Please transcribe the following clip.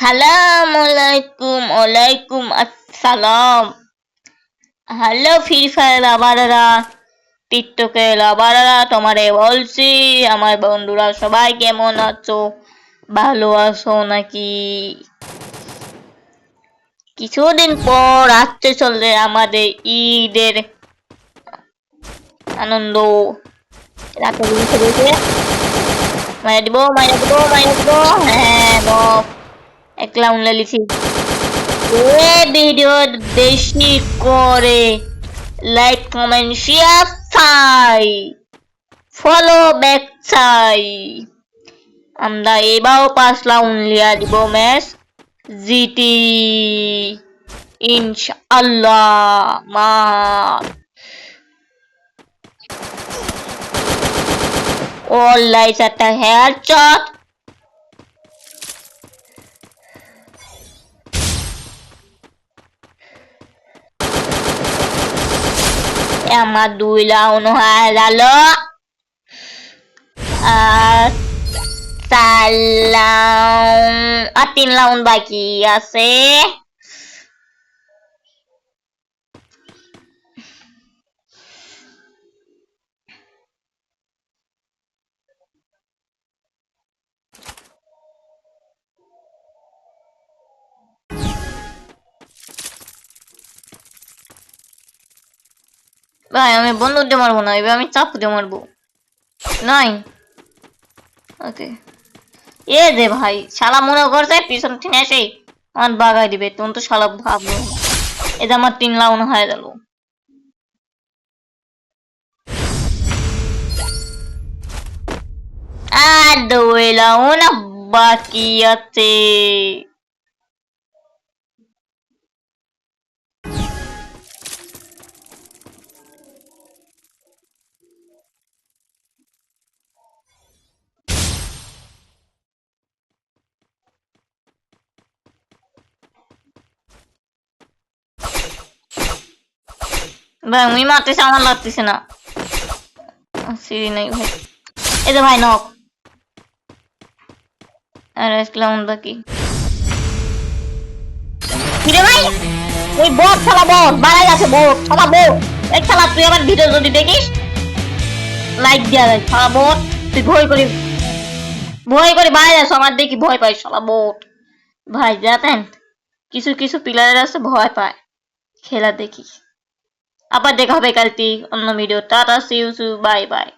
Assalamualaikum, ওয়ালাইকুম আসসালাম। Hello free fire লাভাররা, টিকটকে লাভাররা, তোমারে বলছি আমার বন্ধুরা সবাই কেমন আছো? ভালো আছো নাকি? কিছুদিন পর আসতে চলছে আমাদের ঈদের আনন্দ। রাতে মায়া দিব, হ্যাঁ একলা উনলে লিখি ভিডিও বেশি করে লাইক কমেন্ট শেয়ার চাই, ফলো ব্যাক চাই। আমরা এবারও 5 রাউন্ড লিয়া দিব ম্যাচ জিটি ইনশাআল্লাহ। মা all lights একটা হেডশট। আমার 2 রাউন্ড হয়ে গেল আর 4 রাউন্ড আর 3 রাউন্ড বাকি আছে। ভাই আমি বন্দুক দিয়ে মারবো না, এবার আমি চাকু দিয়ে মারবো। নাই ওকে এ দে ভাই, শালা মনে করছে পিছন থেকে এসে আমার বাগাই দিবে, তুমি তো শালা ভাবলো না। এটা আমার 3 রাউন্ড হয়ে গেল। আর 2 রাউন্ড বাকি আছে। ভাই আমি মারতেছি, আমার লাগতেছে না। সিঁড়ি নাই ভাই, এই যে ভাই নক। আর রাউন্ড বাকি। কিরে ভাই ওই বট শালা, বট বাড়াই আছে, বট শালা, বট এই শালা। তুই আমার ভিডিও যদি দেখিস লাইক দিয়া দেয় শালা বট। তুই ভয় করি বাড়াই আছো, আমার দেখি ভয় পাই শালা বট। ভাই জানেন কিছু কিছু প্লেয়ার আছে ভয় পায় খেলা দেখি। আবার দেখা হবে কালকে অন্য video. Tata, see you, bye by.